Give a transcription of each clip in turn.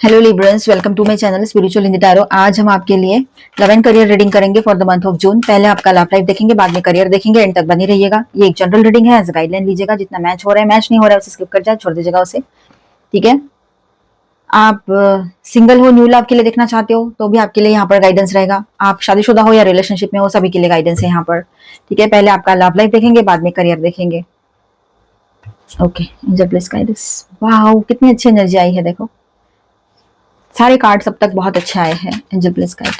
Hello librans, welcome to my channel spiritual in the tarot. आज हम आपके लिए लव एंड करियर रीडिंग करेंगे for the month of June. पहले आपका लव लाइफ देखेंगे, बाद में करियर देखेंगे। एंड तक बनी रहिएगा। ये एक जनरल रीडिंग है, एज गाइडलाइन लीजिएगा। जितना मैच हो रहा है, मैच नहीं हो रहा है उसे स्किप कर जाए, छोड़ दीजिएगा उसे। ठीक है। आप सिंगल हो, न्यू लव के लिए देखना चाहते हो तो भी आपके लिए यहाँ पर गाइडेंस रहेगा। आप शादीशुदा हो या रिलेशनशिप में हो, सभी के लिए गाइडेंस है यहाँ पर। ठीक है। पहले आपका लव लाइफ देखेंगे, बाद में करियर देखेंगे। Okay, angel please guide us. Wow, कितनी अच्छी एनर्जी आई है, देखो सारे कार्ड्स अब तक बहुत अच्छे आए हैं। Angel please guide.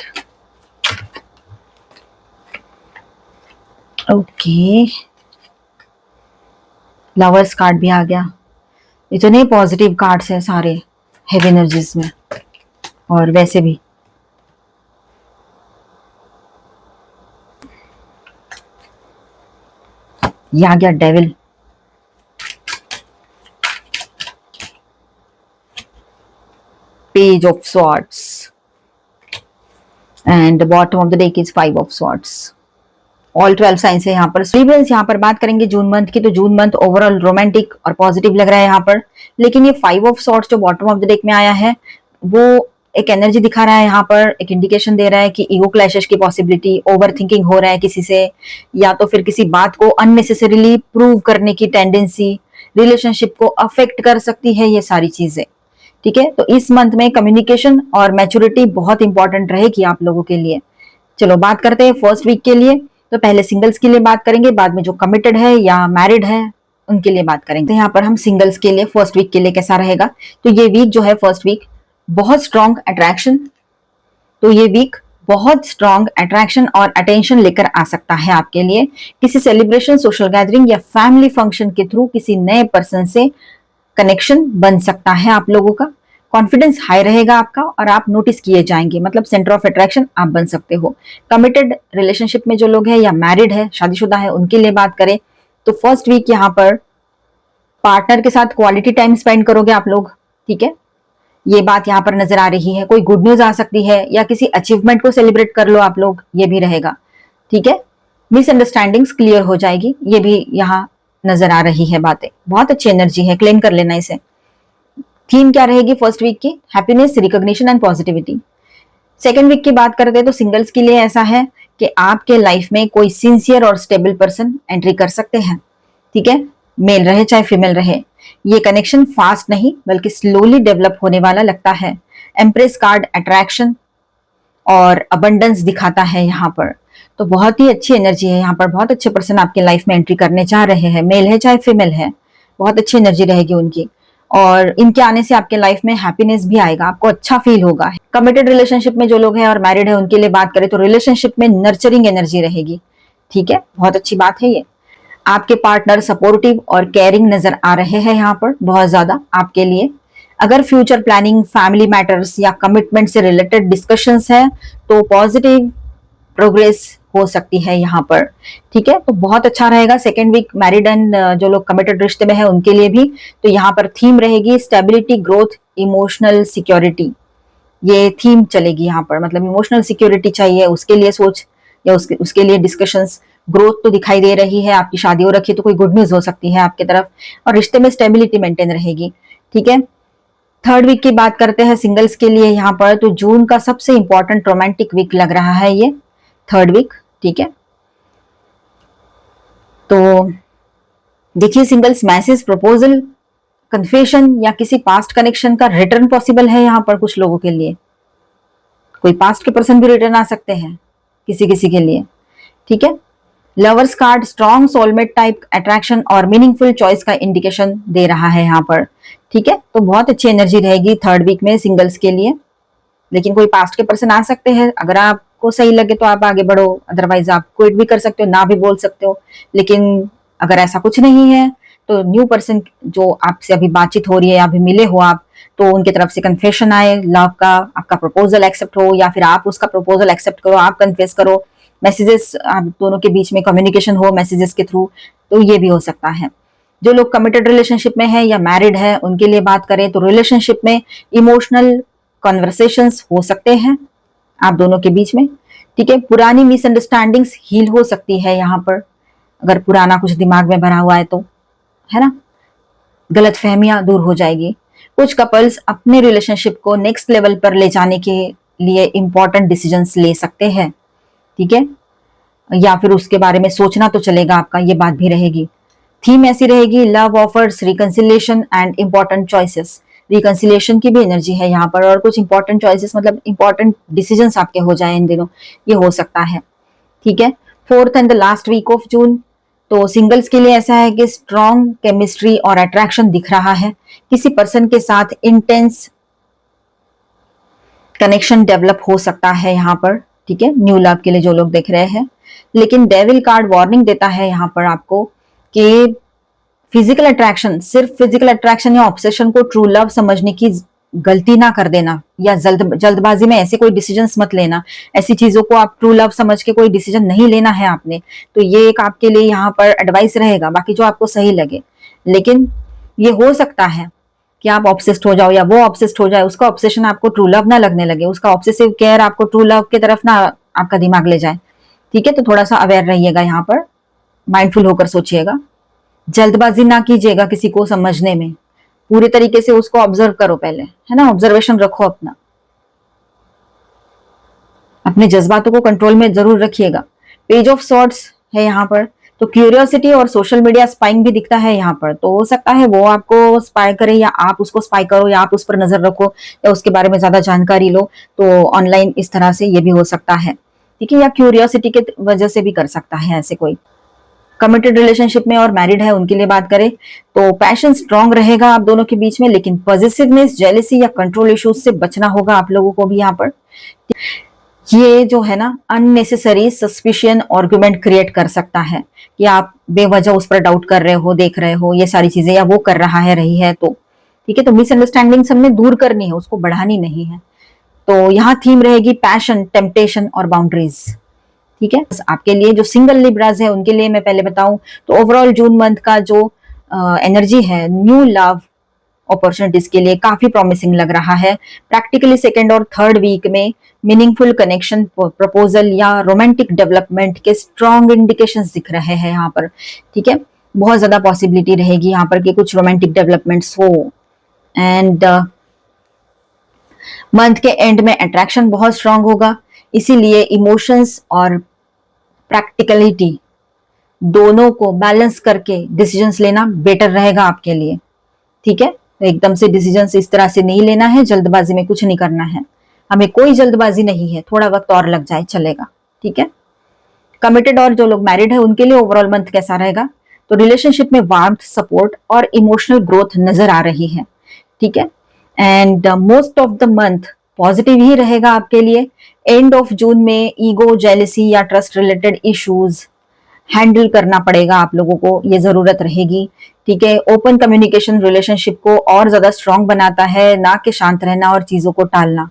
Okay, lovers card भी आ गया। इतने पॉजिटिव कार्ड्स हैं सारे हेवी एनर्जीज में, और वैसे भी ये आ गया devil. Page of swords and the bottom of the deck is 5 of swords. All 12 science है यहाँ पर। लिब्रंस यहाँ पर बात करेंगे जून मंथ की, तो जून मंथ ओवरऑल रोमांटिक और पॉजिटिव लग रहा है यहाँ पर। लेकिन ये 5 ऑफ स्वॉर्ड्स जो बॉटम ऑफ द डेक में आया है, वो एक एनर्जी दिखा रहा है यहाँ पर। एक इंडिकेशन दे रहा है कि ईगो क्लैशेस की पॉसिबिलिटी, ओवर थिंकिंग हो रहा है किसी से, या तो फिर किसी बात को अननेसेसरीली प्रूव करने की टेंडेंसी रिलेशनशिप को अफेक्ट कर सकती है, ये सारी चीजें। ठीक है। तो इस मंथ में कम्युनिकेशन और मैच्योरिटी बहुत इंपॉर्टेंट रहेगी आप लोगों के लिए। चलो बात करते हैं फर्स्ट वीक के लिए। तो पहले सिंगल्स के लिए बात करेंगे, बाद में जो कमिटेड है या मैरिड है उनके लिए बात करेंगे। तो यहाँ पर हम सिंगल्स के लिए फर्स्ट वीक के लिए कैसा रहेगा। तो ये वीक जो है फर्स्ट वीक बहुत स्ट्रॉन्ग अट्रैक्शन, तो ये वीक बहुत स्ट्रॉन्ग अट्रैक्शन और अटेंशन लेकर आ सकता है आपके लिए। किसी सेलिब्रेशन, सोशल गैदरिंग या फैमिली फंक्शन के थ्रू किसी नए पर्सन से कनेक्शन बन सकता है आप लोगों का। कॉन्फिडेंस हाई रहेगा आपका और आप नोटिस किए जाएंगे, मतलब सेंटर ऑफ अट्रैक्शन आप बन सकते हो। कमिटेड रिलेशनशिप में जो लोग हैं या मैरिड है, शादीशुदा है, उनके लिए बात करें तो फर्स्ट वीक यहाँ पर पार्टनर के साथ क्वालिटी टाइम स्पेंड करोगे आप लोग। ठीक है, ये बात यहाँ पर नजर आ रही है। कोई गुड न्यूज आ सकती है या किसी अचीवमेंट को सेलिब्रेट कर लो आप लोग, ये भी रहेगा। ठीक है। मिसअंडरस्टैंडिंग्स क्लियर हो जाएगी, ये भी यहाँ नजर आ रही है बातें। बहुत अच्छी एनर्जी है, क्लेम कर लेना इसे। थीम क्या रहेगी फर्स्ट वीक की? Happiness, recognition and positivity. Second week की बात करते हैं तो सिंगल्स के लिए ऐसा है कि आपके लाइफ में कोई सिंसियर और स्टेबल पर्सन एंट्री कर सकते हैं। ठीक है, मेल रहे चाहे फीमेल रहे। ये कनेक्शन फास्ट नहीं बल्कि स्लोली डेवलप होने वाला लगता है। एम्प्रेस कार्ड अट्रैक्शन और अबंडेंस दिखाता है यहाँ पर। तो बहुत ही अच्छी एनर्जी है यहाँ पर। बहुत अच्छे पर्सन आपके लाइफ में एंट्री करने चाह रहे हैं, मेल है चाहे फीमेल है। बहुत अच्छी एनर्जी रहेगी उनकी, और इनके आने से आपके लाइफ में हैप्पीनेस भी आएगा, आपको अच्छा फील होगा। कमिटेड रिलेशनशिप में जो लोग हैं और मैरिड है उनके लिए बात करें तो रिलेशनशिप में नर्चरिंग एनर्जी रहेगी। ठीक है, बहुत अच्छी बात है ये। आपके पार्टनर सपोर्टिव और केयरिंग नजर आ रहे हैं यहाँ पर बहुत ज्यादा आपके लिए। अगर फ्यूचर प्लानिंग, फैमिली मैटर्स या कमिटमेंट से रिलेटेड डिस्कशंस है तो पॉजिटिव प्रोग्रेस हो सकती है यहाँ पर। ठीक है, तो बहुत अच्छा रहेगा सेकेंड वीक मैरिड एंड जो लोग कमिटेड रिश्ते में है उनके लिए भी। तो यहाँ पर थीम रहेगी स्टेबिलिटी, ग्रोथ, इमोशनल सिक्योरिटी। ये थीम चलेगी यहाँ पर, मतलब इमोशनल सिक्योरिटी चाहिए उसके लिए सोच, या उसके लिए डिस्कशंस। ग्रोथ तो दिखाई दे रही है, आपकी शादी हो रखी है तो कोई गुड न्यूज हो सकती है आपकी तरफ, और रिश्ते में स्टेबिलिटी मेंटेन रहेगी। ठीक है। थर्ड वीक की बात करते हैं सिंगल्स के लिए यहाँ पर। तो जून का सबसे इंपॉर्टेंट रोमांटिक वीक लग रहा है ये थर्ड वीक। ठीक है, तो देखिए सिंगल्स, मैसेज, प्रपोजल, कन्फेशन या किसी पास्ट कनेक्शन का रिटर्न पॉसिबल है यहाँ पर कुछ लोगों के लिए। कोई पास्ट के पर्सन भी रिटर्न आ सकते हैं किसी किसी के लिए। ठीक है। Lovers card strong soulmate type attraction और मीनिंगफुल चॉइस का इंडिकेशन दे रहा है यहाँ पर। ठीक है, तो बहुत अच्छी एनर्जी रहेगी थर्ड वीक में सिंगल्स के लिए। लेकिन कोई पास्ट के पर्सन आ सकते हैं, अगर आपको सही लगे तो आप आगे बढ़ो, अदरवाइज आप क्विट भी कर सकते हो, ना भी बोल सकते हो। लेकिन अगर ऐसा कुछ नहीं है तो न्यू पर्सन जो आपसे अभी बातचीत हो रही है, अभी मिले हो आप, तो उनकी तरफ से कन्फेशन आए लव का, आपका प्रपोजल एक्सेप्ट हो या फिर आप उसका प्रपोजल एक्सेप्ट करो, आप कन्फेस करो, मैसेजेस आप दोनों के बीच में कम्युनिकेशन हो मैसेजेस के थ्रू, तो ये भी हो सकता है। जो लोग कमिटेड रिलेशनशिप में है या मैरिड है उनके लिए बात करें तो रिलेशनशिप में इमोशनल कॉन्वर्सेशंस हो सकते हैं आप दोनों के बीच में। ठीक है, पुरानी मिसअंडरस्टैंडिंग्स हील हो सकती है यहाँ पर, अगर पुराना कुछ दिमाग में भरा हुआ है तो, है ना, गलत फहमियां दूर हो जाएगी। कुछ कपल्स अपने रिलेशनशिप को नेक्स्ट लेवल पर ले जाने के लिए इंपॉर्टेंट डिसीजंस ले सकते हैं, ठीक है, या फिर उसके बारे में सोचना तो चलेगा आपका, ये बात भी रहेगी। थीम ऐसी रहेगी, love offers reconciliation and important choices. Reconciliation की भी एनर्जी है यहाँ पर, और कुछ इंपॉर्टेंट चॉइसेस मतलब इंपॉर्टेंट डिसीजंस आपके हो जाए इन दिनों, ये हो सकता है, ठीक है। 4th and the last week of June, तो सिंगल्स के लिए ऐसा है कि स्ट्रॉन्ग केमिस्ट्री और अट्रैक्शन दिख रहा है, किसी पर्सन के साथ इंटेंस कनेक्शन डेवलप हो सकता है यहाँ पर, ठीक है, न्यू लव के लिए जो लोग देख रहे हैं। लेकिन डेविल कार्ड वार्निंग देता है यहाँ पर आपको कि फिजिकल अट्रैक्शन, सिर्फ फिजिकल अट्रैक्शन या ऑब्सेशन को ट्रू लव समझने की गलती ना कर देना, या जल्दबाजी में ऐसे कोई डिसीजंस मत लेना, ऐसी चीजों को आप ट्रू लव समझ के कोई डिसीजन नहीं लेना है आपने। तो ये एक आपके लिए यहाँ पर एडवाइस रहेगा, बाकी जो आपको सही लगे। लेकिन ये हो सकता है कि आप ऑब्सेस्ड हो जाओ या वो ऑब्सेस्ड हो जाए, उसका ऑब्सेशन आपको ट्रू लव ना लगने लगे, उसका ऑब्सेसिव केयर आपको ट्रू लव की तरफ ना आपका दिमाग ले जाए, ठीक है। तो थोड़ा सा अवेयर रहिएगा यहाँ पर, माइंडफुल होकर सोचिएगा, जल्दबाजी ना कीजिएगा किसी को समझने में, पूरी तरीके से उसको ऑब्जर्व करो पहले, है ना, ऑब्जर्वेशन रखो अपना, अपने जज्बातों को कंट्रोल में जरूर रखिएगा। पेज ऑफ सॉर्ड्स है यहाँ पर, तो क्यूरियोसिटी और सोशल मीडिया स्पाइंग भी दिखता है यहाँ पर, तो हो सकता है वो आपको स्पाई करे या आप उसको स्पाई करो, या आप उस पर नजर रखो या उसके बारे में ज्यादा जानकारी लो, तो ऑनलाइन इस तरह से ये भी हो सकता है, ठीक है, या क्यूरियोसिटी के वजह से भी कर सकता है ऐसे कोई। कमिटेड रिलेशनशिप में और मैरिड है उनके लिए बात करें तो पैशन स्ट्रांग रहेगा आप दोनों के बीच में, लेकिन पॉजिटिवनेस, जेलेसी या कंट्रोल इश्यूज से बचना होगा आप लोगों को भी यहाँ पर। ये जो है ना अननेसेसरी सस्पिशियन आर्गुमेंट क्रिएट कर सकता है कि आप बेवजह उस पर डाउट कर रहे हो, देख रहे हो ये सारी चीजें, या वो कर रहा है रही है, तो ठीक है। तो मिसअंडरस्टैंडिंग हमने दूर करनी है, उसको बढ़ानी नहीं है। तो यहाँ थीम रहेगी पैशन, टेम्पटेशन और बाउंड्रीज, ठीक है। आपके लिए जो सिंगल लिब्राज है उनके लिए मैं पहले बताऊं तो ओवरऑल जून मंथ का जो एनर्जी है न्यू लव अपॉर्चुनिटीज के लिए काफी प्रॉमिसिंग लग रहा है। प्रैक्टिकली 2nd और 3rd वीक में मीनिंगफुल कनेक्शन, प्रपोजल या रोमांटिक डेवलपमेंट के स्ट्रॉन्ग इंडिकेशंस दिख रहे हैं यहाँ पर, ठीक है। बहुत ज्यादा पॉसिबिलिटी रहेगी यहाँ पर कि कुछ रोमांटिक डेवलपमेंट्स हो। एंड मंथ के एंड में अट्रैक्शन बहुत स्ट्रांग होगा, इसीलिए इमोशंस और प्रैक्टिकलिटी दोनों को बैलेंस करके डिसीजंस लेना बेटर रहेगा आपके लिए, ठीक है। तो एकदम से डिसीजंस इस तरह से नहीं लेना है, जल्दबाजी में कुछ नहीं करना है, हमें कोई जल्दबाजी नहीं है, थोड़ा वक्त और लग जाए चलेगा, ठीक है। कमिटेड और जो लोग मैरिड है उनके लिए ओवरऑल मंथ कैसा रहेगा, तो रिलेशनशिप में वार्मथ, सपोर्ट और इमोशनल ग्रोथ नजर आ रही है, ठीक है। And most of the month positive ही रहेगा आपके लिए। एंड ऑफ जून में ईगो, जेलेसी या ट्रस्ट रिलेटेड इश्यूज हैंडल करना पड़ेगा आप लोगों को, ये जरूरत रहेगी, ठीक है। ओपन कम्युनिकेशन रिलेशनशिप को और ज्यादा स्ट्रांग बनाता है, ना कि शांत रहना और चीजों को टालना,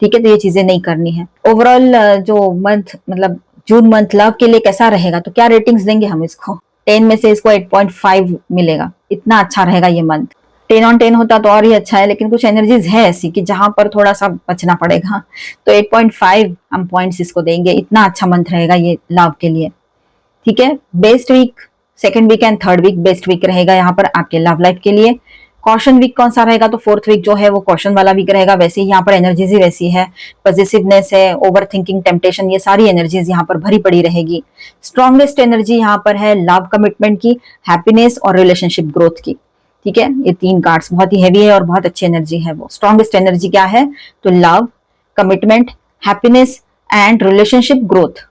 ठीक है। तो ये चीजें नहीं करनी है। ओवरऑल जो मंथ मतलब जून मंथ लव के लिए कैसा रहेगा, तो क्या रेटिंग्स देंगे हम इसको, 10 में से इसको 8.5 मिलेगा, इतना अच्छा रहेगा ये मंथ। 10 on 10 होता तो और ही अच्छा है, लेकिन कुछ एनर्जीज है ऐसी कि जहां पर थोड़ा सा बचना पड़ेगा, तो 8.5 हम पॉइंट्स इसको देंगे, इतना अच्छा मंथ रहेगा ये लव के लिए, ठीक है। Best week 2nd week and 3rd week best week रहेगा यहाँ पर आपके लव लाइफ के लिए। कॉशन वीक कौन सा रहेगा, तो 4th वीक जो है वो कॉशन वाला वीक रहेगा। वैसे ही यहाँ पर एनर्जीज ही वैसी है, पॉजिटिवनेस है, ओवर थिंकिंग, टेम्पटेशन, ये सारी एनर्जीज यहाँ पर भरी पड़ी रहेगी। स्ट्रॉन्गेस्ट एनर्जी यहाँ पर है लव कमिटमेंट की, हैप्पीनेस और रिलेशनशिप ग्रोथ की, ठीक है। ये 3 कार्ड्स बहुत ही हैवी है और बहुत अच्छी एनर्जी है। वो स्ट्रॉन्गेस्ट एनर्जी क्या है, तो love, commitment, happiness and relationship growth.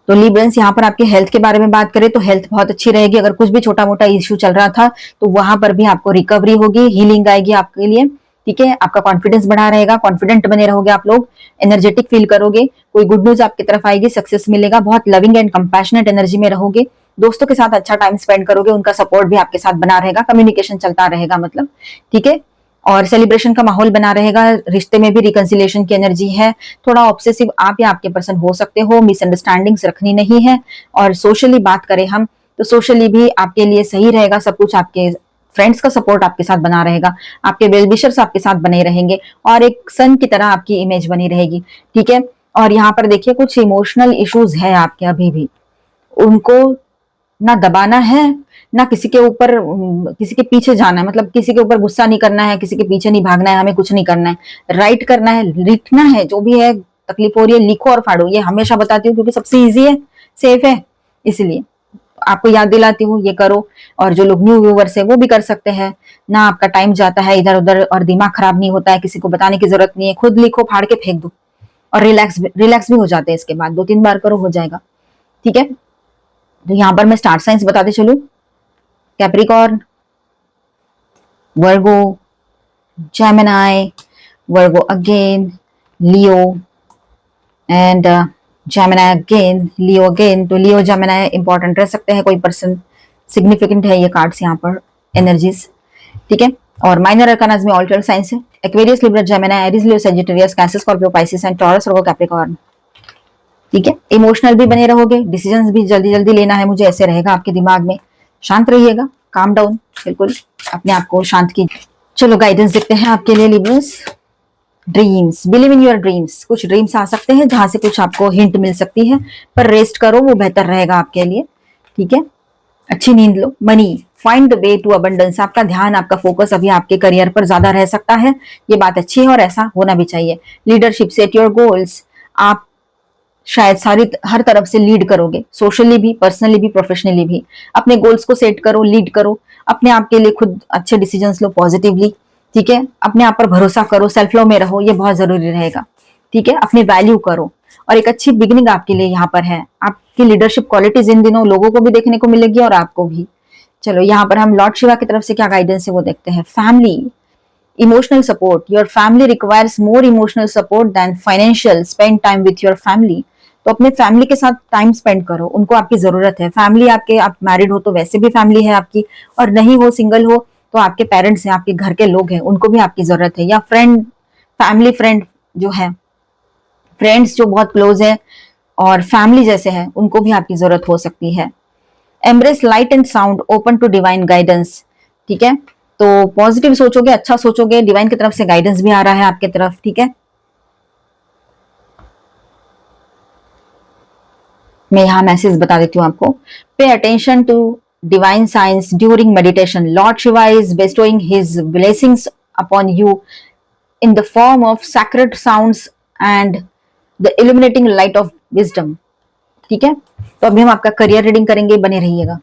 तो लिब्रेंस यहाँ पर आपके हेल्थ के बारे में बात करें तो हेल्थ बहुत अच्छी रहेगी। अगर कुछ भी छोटा मोटा इश्यू चल रहा था तो वहां पर भी आपको रिकवरी होगी, हीलिंग आएगी आपके लिए, ठीक है। आपका कॉन्फिडेंस बढ़ा रहेगा, कॉन्फिडेंट बने रहोगे आप लोग, एनर्जेटिक फील करोगे, कोई गुड न्यूज आपकी तरफ आएगी, सक्सेस मिलेगा, बहुत लविंग एंड कंपैशनेट एनर्जी में रहोगे, दोस्तों के साथ अच्छा टाइम स्पेंड करोगे, उनका सपोर्ट भी आपके साथ बना रहेगा, कम्युनिकेशन चलता रहेगा मतलब, ठीक है। और सेलिब्रेशन का माहौल बना रहेगा। रिश्ते में भी रिकंसिलिएशन की एनर्जी है। थोड़ा ऑब्सेसिव आप या आपके पर्सन हो सकते हो, मिसअंडरस्टैंडिंग्स रखनी नहीं है। और सोशली बात करें हम तो सोशली भी आपके लिए सही रहेगा सब कुछ, आपके फ्रेंड्स का सपोर्ट आपके साथ बना रहेगा, आपके वेल विशर्स आपके साथ बने रहेंगे और एक सन की तरह आपकी इमेज बनी रहेगी, ठीक है। और यहाँ पर देखिए कुछ इमोशनल इश्यूज है आपके अभी भी, उनको ना दबाना है ना किसी के ऊपर किसी के पीछे जाना है, मतलब किसी के ऊपर गुस्सा नहीं करना है, किसी के पीछे नहीं भागना है, हमें कुछ नहीं करना है, राइट करना है, लिखना है, जो भी है तकलीफ हो रही है लिखो और फाड़ो। ये हमेशा बताती हूँ क्योंकि सबसे ईजी है, सेफ है, इसलिए आपको याद दिलाती हूँ ये करो। और जो लोग न्यू व्यूवर्स है वो भी कर सकते हैं ना, आपका टाइम जाता है इधर उधर और दिमाग खराब नहीं होता है, किसी को बताने की जरूरत नहीं है, खुद लिखो फाड़ के फेंक दो और रिलैक्स भी हो जाते हैं। इसके बाद 2-3 बार करो हो जाएगा, ठीक है। तो यहाँ पर मैं स्टार साइंस बताते चलूं, Capricorn, Virgo, Gemini, Virgo again, Leo and Gemini again, Leo again. तो लियो जेमिनाई इंपॉर्टेंट रह सकते हैं, कोई पर्सन सिग्निफिकेंट है ये कार्ड्स यहाँ पर, एनर्जीज, ठीक है। और माइनर अरकानाज में ऑल 12 साइंस है, Aquarius, Libra, Gemini, Aries, Leo, Sagittarius, cancer, Scorpio, Pisces and taurus, Virgo, Capricorn, ठीक है। इमोशनल भी बने रहोगे, डिसीजंस भी जल्दी जल्दी लेना है मुझे, ऐसे रहेगा आपके दिमाग में। शांत रहिएगा, काम डाउन, बिल्कुल अपने आप को शांत कीजिए। चलो गाइडेंस देखते हैं आपके लिए Libras. Dreams, believe in your dreams. कुछ ड्रीम्स आ सकते हैं जहां से कुछ आपको हिंट मिल सकती है, पर रेस्ट करो, वो बेहतर रहेगा आपके लिए, ठीक है। अच्छी नींद लो। Money, find the way to abundance. आपका ध्यान, आपका फोकस अभी आपके करियर पर ज्यादा रह सकता है, ये बात अच्छी है और ऐसा होना भी चाहिए। Leadership, set your goals. आप शायद हर तरफ से लीड करोगे, सोशली भी, पर्सनली भी, प्रोफेशनली भी। अपने गोल्स को सेट करो, लीड करो, अपने आप के लिए खुद अच्छे डिसीजंस लो पॉजिटिवली, ठीक है। अपने आप पर भरोसा करो, सेल्फ लव में रहो, ये बहुत जरूरी रहेगा, ठीक है। अपनी वैल्यू करो और एक अच्छी बिगिनिंग आपके लिए यहाँ पर है। आपकी लीडरशिप क्वालिटीज इन दिनों लोगों को भी देखने को मिलेगी और आपको भी। चलो यहाँ पर हम लॉर्ड शिवा की तरफ से क्या गाइडेंस है वो देखते हैं। Family, emotional support. Your family requires more emotional support than financial. Spend time with your family. तो अपने फैमिली के साथ टाइम स्पेंड करो, उनको आपकी जरूरत है। फैमिली आपके, आप मैरिड हो तो वैसे भी फैमिली है आपकी, और नहीं हो, सिंगल हो तो आपके पेरेंट्स हैं, आपके घर के लोग हैं, उनको भी आपकी जरूरत है। या फ्रेंड, फैमिली फ्रेंड जो है, फ्रेंड्स जो बहुत क्लोज है और फैमिली जैसे है, उनको भी आपकी जरूरत हो सकती है। Embrace light and sound, open to divine guidance, ठीक है। तो पॉजिटिव सोचोगे, अच्छा सोचोगे, डिवाइन की तरफ से गाइडेंस भी आ रहा है आपके तरफ, ठीक है। मैं यहाँ मैसेज बता देती हूँ आपको। Pay attention to divine science during meditation. Lord Shiva is bestowing his blessings upon you in the form of sacred sounds and the illuminating light of wisdom, ठीक है। तो अभी हम आपका करियर रीडिंग करेंगे, बने रहिएगा।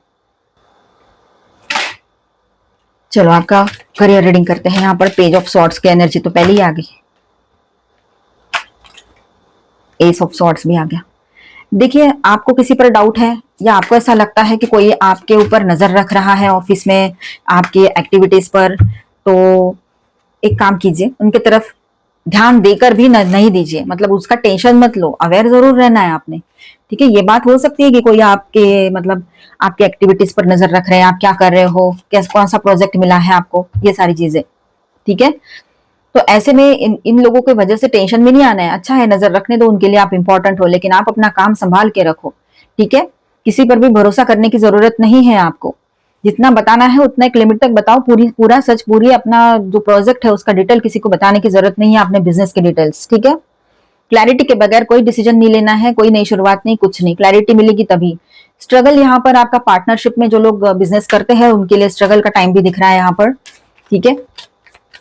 चलो आपका करियर रीडिंग करते हैं। यहाँ पर पेज ऑफ सॉर्ड्स की एनर्जी तो पहले ही आ गई, एस ऑफ सॉर्ड्स भी आ गया। देखिए, आपको किसी पर डाउट है या आपको ऐसा लगता है कि कोई आपके ऊपर नजर रख रहा है ऑफिस में, आपके एक्टिविटीज पर, तो एक काम कीजिए, उनके तरफ ध्यान देकर भी नहीं दीजिए, मतलब उसका टेंशन मत लो, अवेयर जरूर रहना है आपने, ठीक है। ये बात हो सकती है कि कोई आपके, मतलब आपके एक्टिविटीज पर नजर रख रहे हैं, आप क्या कर रहे हो, कैसे, कौन सा प्रोजेक्ट मिला है आपको, ये सारी चीजें, ठीक है। तो ऐसे में इन लोगों की वजह से टेंशन में नहीं आना है। अच्छा है, नजर रखने दो, उनके लिए आप इंपॉर्टेंट हो, लेकिन आप अपना काम संभाल के रखो, ठीक है। किसी पर भी भरोसा करने की जरूरत नहीं है आपको। जितना बताना है उतना एक लिमिट तक बताओ, पूरा सच, पूरी अपना जो प्रोजेक्ट है उसका डिटेल किसी को बताने की जरूरत नहीं है, अपने बिजनेस के डिटेल्स, ठीक है। क्लैरिटी के बगैर कोई डिसीजन नहीं लेना है, कोई नई शुरुआत नहीं, कुछ नहीं, क्लैरिटी मिलेगी तभी। स्ट्रगल यहाँ पर आपका पार्टनरशिप में जो लोग बिजनेस करते हैं उनके लिए स्ट्रगल का टाइम भी दिख रहा है यहाँ पर, ठीक है।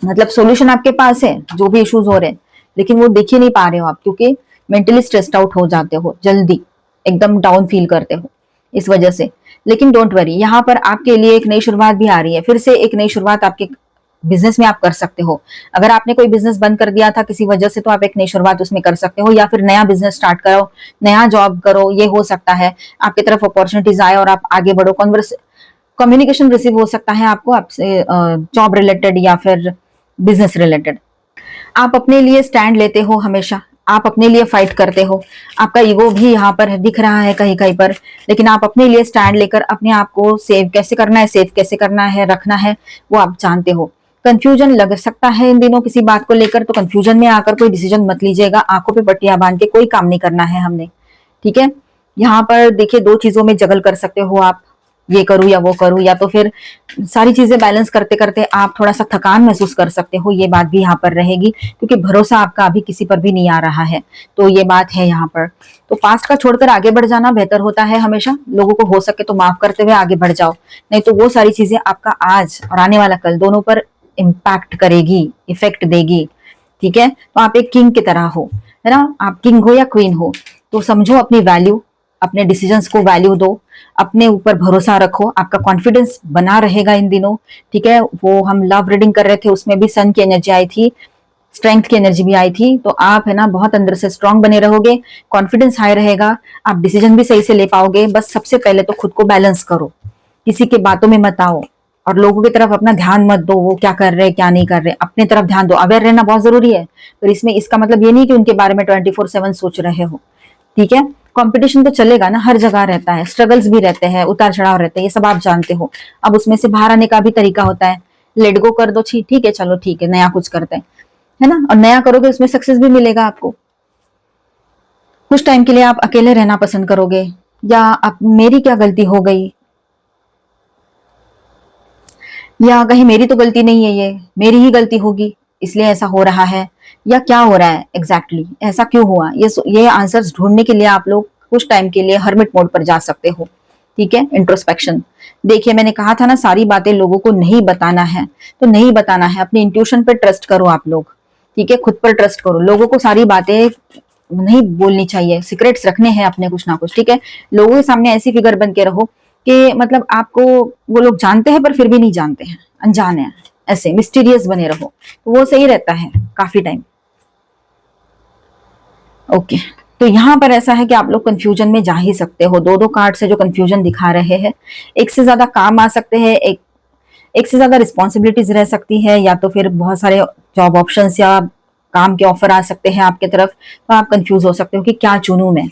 मतलब सोल्यूशन आपके पास है जो भी इश्यूज हो रहे हैं, लेकिन वो देख ही नहीं पा रहे हो आप, क्योंकि मेंटली स्ट्रेस्ड आउट हो जाते हो, जल्दी एकदम डाउन फील करते हो इस वजह से। लेकिन डोंट वरी, यहाँ पर आपके लिए एक नई शुरुआत भी आ रही है, फिर से एक नई शुरुआत आपके बिजनेस में आप कर सकते हो। अगर आपने कोई बिजनेस बंद कर दिया था किसी वजह से, तो आप एक नई शुरुआत उसमें कर सकते हो, या फिर नया बिजनेस स्टार्ट करो, नया जॉब करो, ये हो सकता है। आपकी तरफ अपॉर्चुनिटीज आए और आप आगे बढ़ो, कम्युनिकेशन रिसीव हो सकता है आपको, आपसे जॉब रिलेटेड या फिर बिजनेस रिलेटेड। आप अपने लिए स्टैंड लेते हो हमेशा, आप अपने लिए फाइट करते हो, आपका ईगो भी यहाँ पर दिख रहा है कहीं कहीं पर, लेकिन आप अपने लिए स्टैंड लेकर अपने आप को सेव कैसे करना है, सेफ कैसे करना है, रखना है, वो आप जानते हो। कंफ्यूजन लग सकता है इन दिनों किसी बात को लेकर, तो कंफ्यूजन में आकर कोई डिसीजन मत लीजिएगा, आंखों पे पट्टियां बांध के कोई काम नहीं करना है हमने, ठीक है। यहाँ पर देखिए, दो चीजों में जगल कर सकते हो आप, ये करूं या वो करूं, या तो फिर सारी चीजें बैलेंस करते करते आप थोड़ा सा थकान महसूस कर सकते हो, ये बात भी यहाँ पर रहेगी, क्योंकि भरोसा आपका अभी किसी पर भी नहीं आ रहा है, तो ये बात है यहाँ पर। तो पास्ट का छोड़कर आगे बढ़ जाना बेहतर होता है हमेशा, लोगों को हो सके तो माफ करते हुए आगे बढ़ जाओ, नहीं तो वो सारी चीजें आपका आज और आने वाला कल दोनों पर इम्पैक्ट करेगी, इफेक्ट देगी। ठीक है, तो आप एक किंग की तरह हो, है ना, आप किंग हो या क्वीन हो, तो समझो अपनी वैल्यू, अपने डिसीजंस को वैल्यू दो, अपने ऊपर भरोसा रखो, आपका कॉन्फिडेंस बना रहेगा इन दिनों। ठीक है, वो हम लव रीडिंग कर रहे थे, उसमें भी सन की एनर्जी आई थी, स्ट्रेंथ की एनर्जी भी आई थी, तो आप है ना बहुत अंदर से स्ट्रांग बने रहोगे, कॉन्फिडेंस हाई रहेगा, आप डिसीजन भी सही से ले पाओगे। बस सबसे पहले तो खुद को बैलेंस करो, किसी की बातों में मत आओ, और लोगों की तरफ अपना ध्यान मत दो, वो क्या कर रहे हैं क्या नहीं कर रहे, अपने तरफ ध्यान दो। अवेयर रहना बहुत जरूरी है, पर इसमें इसका मतलब ये नहीं कि उनके बारे में 24/7 सोच रहे हो। ठीक है, कंपटीशन तो चलेगा ना, हर जगह रहता है, स्ट्रगल्स भी रहते हैं, उतार चढ़ाव रहते हैं, ये सब आप जानते हो। अब उसमें से बाहर आने का भी तरीका होता है, लेट गो कर दो, ठीक है चलो ठीक है, नया कुछ करते हैं, है ना, और नया करोगे उसमें सक्सेस भी मिलेगा आपको। कुछ टाइम के लिए आप अकेले रहना पसंद करोगे, या आप मेरी क्या गलती हो गई, या कहीं मेरी तो गलती नहीं है, ये मेरी ही गलती होगी इसलिए ऐसा हो रहा है, या क्या हो रहा है एग्जैक्टली ऐसा क्यों हुआ, ये आंसर्स ढूंढने के लिए आप लोग कुछ टाइम के लिए हर्मिट मोड पर जा सकते हो। ठीक है, इंट्रोस्पेक्शन। देखिए मैंने कहा था ना, सारी बातें लोगों को नहीं बताना है, तो नहीं बताना है, अपने इंट्यूशन पर ट्रस्ट करो आप लोग। ठीक है, खुद पर ट्रस्ट करो, लोगों को सारी बातें नहीं बोलनी चाहिए, सीक्रेट्स रखने हैं अपने कुछ ना कुछ। ठीक है, लोगों के सामने ऐसी फिगर बन के रहो कि मतलब आपको वो लोग जानते हैं पर फिर भी नहीं जानते हैं, अनजान है, ऐसे मिस्टीरियस बने रहो, तो वो सही रहता है काफी टाइम। ओके, तो यहाँ पर ऐसा है कि आप लोग कंफ्यूजन में जा ही सकते हो, दो दो कार्ड से जो कंफ्यूजन दिखा रहे हैं, एक से ज्यादा काम आ सकते हैं, एक से ज्यादा रिस्पॉन्सिबिलिटीज रह सकती है, या तो फिर बहुत सारे जॉब ऑप्शंस या काम के ऑफर आ सकते हैं आपके तरफ, तो आप कंफ्यूज हो सकते हो कि क्या चुनूं मैं।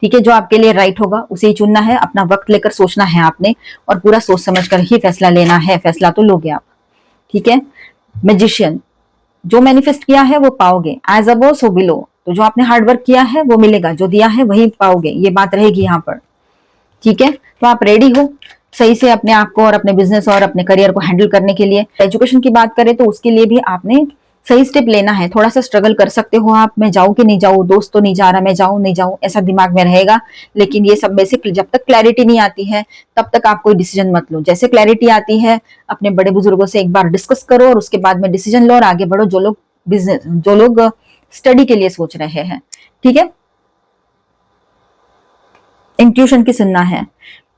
ठीक है, जो आपके लिए राइट होगा उसे ही चुनना है, अपना वक्त लेकर सोचना है आपने, और पूरा सोच समझ कर ही फैसला लेना है, फैसला तो लोगे आप। ठीक है, मैजिशियन, जो मैनिफेस्ट किया है वो पाओगे, एज अबो सो बिलो, तो जो आपने हार्ड वर्क किया है वो मिलेगा, जो दिया है वही पाओगे, ये बात रहेगी यहाँ पर। ठीक है, तो आप रेडी हो सही से अपने आप को और अपने बिजनेस और अपने करियर को हैंडल करने के लिए। एजुकेशन की बात करें तो उसके लिए भी आपने सही स्टेप लेना है, थोड़ा सा स्ट्रगल कर सकते हो आप, मैं जाऊं कि नहीं जाऊं, दोस्त तो नहीं जा रहा, मैं जाऊं नहीं जाऊं, ऐसा दिमाग में रहेगा। लेकिन ये सब में से जब तक क्लैरिटी नहीं आती है तब तक आप कोई डिसीजन मत लो, जैसे क्लैरिटी आती है अपने बड़े बुजुर्गों से एक बार डिस्कस करो और उसके बाद में डिसीजन लो और आगे बढ़ो, जो लोग स्टडी के लिए सोच रहे हैं। ठीक है, इंट्यूशन की सुनना है।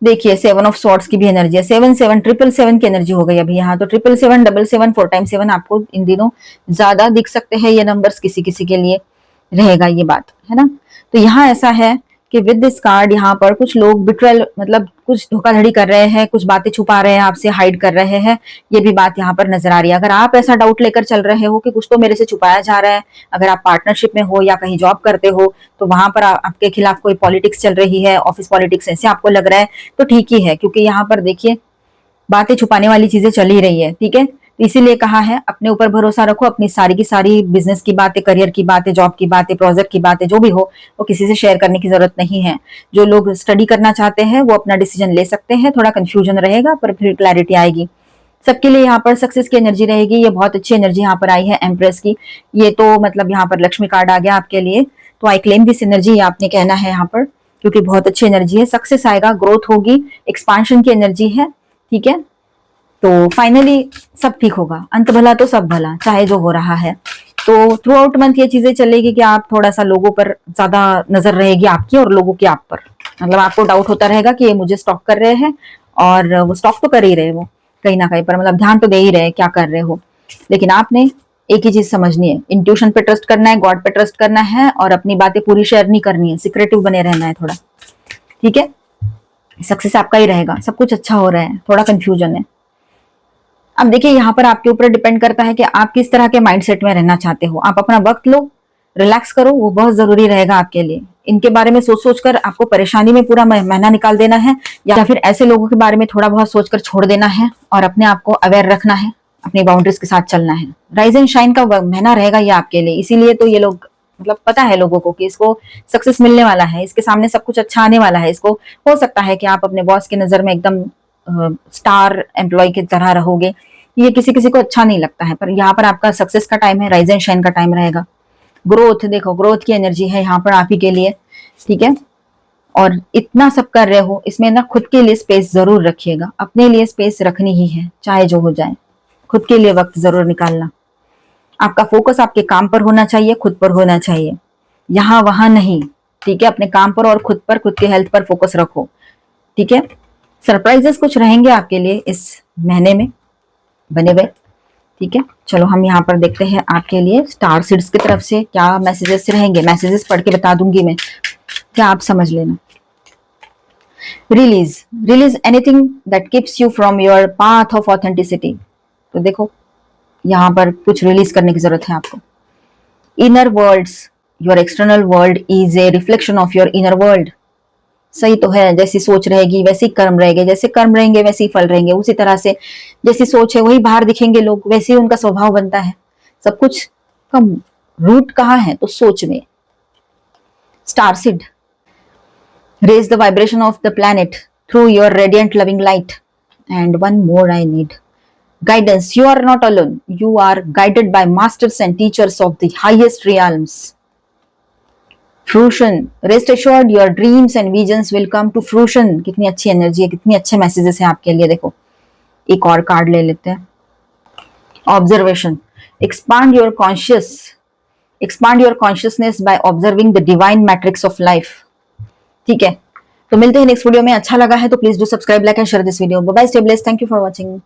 देखिए 7 ऑफ सॉर्ड्स की भी एनर्जी है, 7 7 7 की एनर्जी हो गई अभी यहाँ, तो 7 7 7 4 टाइम 7 आपको इन दिनों ज्यादा दिख सकते हैं ये नंबर्स, किसी किसी के लिए रहेगा ये बात, है ना। तो यहाँ ऐसा है कि विद दिस कार्ड यहाँ पर कुछ लोग बिट्रेल, मतलब कुछ धोखाधड़ी कर रहे हैं, कुछ बातें छुपा रहे हैं आपसे, हाइड कर रहे हैं, ये भी बात यहाँ पर नजर आ रही है। अगर आप ऐसा डाउट लेकर चल रहे हो कि कुछ तो मेरे से छुपाया जा रहा है, अगर आप पार्टनरशिप में हो या कहीं जॉब करते हो, तो वहां पर आपके खिलाफ कोई पॉलिटिक्स चल रही है, ऑफिस पॉलिटिक्स ऐसे आपको लग रहा है, तो ठीक ही है, क्योंकि यहाँ पर देखिए बातें छुपाने वाली चीजें चल ही रही है। ठीक है, तो इसीलिए कहा है अपने ऊपर भरोसा रखो, अपनी सारी की सारी बिजनेस की बातें, करियर की बातें, जॉब की बातें, प्रोजेक्ट की बातें, जो भी हो वो किसी से शेयर करने की जरूरत नहीं है। जो लोग स्टडी करना चाहते हैं वो अपना डिसीजन ले सकते हैं, थोड़ा कंफ्यूजन रहेगा पर फिर क्लैरिटी आएगी। सबके लिए यहाँ पर सक्सेस की एनर्जी रहेगी, ये बहुत अच्छी एनर्जी यहाँ पर आई है एम्प्रेस की, ये तो मतलब यहाँ पर लक्ष्मी कार्ड आ गया आपके लिए, तो आई क्लेम दिस एनर्जी आपने कहना है यहाँ पर, क्योंकि बहुत अच्छी एनर्जी है, सक्सेस आएगा, ग्रोथ होगी, एक्सपांशन की एनर्जी है। ठीक है, तो फाइनली सब ठीक होगा, अंत भला तो सब भला, चाहे जो हो रहा है। तो थ्रू आउट मंथ ये चीजें चलेगी कि आप थोड़ा सा लोगों पर ज्यादा नजर रहेगी आपकी और लोगों की आप पर, मतलब आपको डाउट होता रहेगा कि ये मुझे स्टॉक कर रहे हैं, और वो स्टॉक तो कर ही रहे, वो कहीं ना कहीं पर मतलब ध्यान तो दे ही रहे क्या कर रहे हो। लेकिन आपने एक ही चीज समझनी है, इंट्यूशन पे ट्रस्ट करना है, गॉड पे ट्रस्ट करना है, और अपनी बातें पूरी शेयर नहीं करनी है, सिक्रेटिव बने रहना है थोड़ा। ठीक है, सक्सेस आपका ही रहेगा, सब कुछ अच्छा हो रहा है, थोड़ा कंफ्यूजन है। अब देखिए यहाँ पर आपके ऊपर डिपेंड करता है कि आप किस तरह के माइंडसेट में रहना चाहते हो। आप अपना वक्त लो, रिलैक्स करो, वो बहुत जरूरी रहेगा आपके लिए। इनके बारे में सोच सोच कर आपको परेशानी में पूरा महीना निकाल देना है, या फिर ऐसे लोगों के बारे में थोड़ा बहुत सोचकर छोड़ देना है और अपने आप को अवेयर रखना है, अपनी बाउंड्रीज के साथ चलना है। राइज एंड शाइन का महीना रहेगा ये आपके लिए, इसीलिए तो ये लोग मतलब पता है लोगों को कि इसको सक्सेस मिलने वाला है, इसके सामने सब कुछ अच्छा आने वाला है। इसको हो सकता है कि आप अपने बॉस की नजर में एकदम स्टार एम्प्लॉय की तरह रहोगे, ये किसी किसी को अच्छा नहीं लगता है। पर यहाँ पर आपका सक्सेस का टाइम है, राइज एंड शाइन का टाइम रहेगा। ग्रोथ, देखो ग्रोथ की एनर्जी है यहाँ पर आप ही के लिए, ठीक है। और इतना सब कर रहे हो, इसमें ना खुद के लिए स्पेस जरूर रखिएगा, अपने लिए स्पेस रखनी ही है, चाहे जो हो जाए, खुद के लिए वक्त जरूर निकालना। आपका फोकस आपके काम पर होना चाहिए, खुद पर होना चाहिए, यहाँ वहां नहीं, ठीक है। अपने काम पर और खुद पर, खुद के हेल्थ पर फोकस रखो, ठीक है। सरप्राइजेस कुछ रहेंगे आपके लिए इस महीने में बने हुए, ठीक है। चलो हम यहाँ पर देखते हैं आपके लिए स्टार सीड्स की तरफ से क्या मैसेजेस रहेंगे। मैसेजेस पढ़ के बता दूंगी मैं, क्या आप समझ लेना। Release anything that keeps you from your path of authenticity. तो देखो यहाँ पर कुछ रिलीज करने की जरूरत है आपको। Inner worlds, your external world is a reflection of your inner world. सही तो है, जैसी सोच रहेगी वैसे ही कर्म रहेंगे, जैसे कर्म रहेंगे वैसे ही फल रहेंगे, उसी तरह से जैसी सोच है वही बाहर दिखेंगे लोग, वैसे ही उनका स्वभाव बनता है। सब कुछ का रूट कहाँ है, तो सोच में। Star seed, raise the vibration of the planet through your radiant loving light. And one more I need. Guidance. You are not alone. You are guided by masters and teachers of the highest realms. Fruition. Rest assured your dreams and visions will come to fruition. कितनी अच्छी energy है, कितनी अच्छे messages हैं आपके लिए। देखो एक और कार्ड ले लेते हैं। Observation. Expand your consciousness by observing the divine matrix of life. ठीक है, तो मिलते हैं नेक्स्ट वीडियो में। अच्छा लगा है तो please do subscribe, like and share this video. Bye bye, stay blessed, thank you for watching.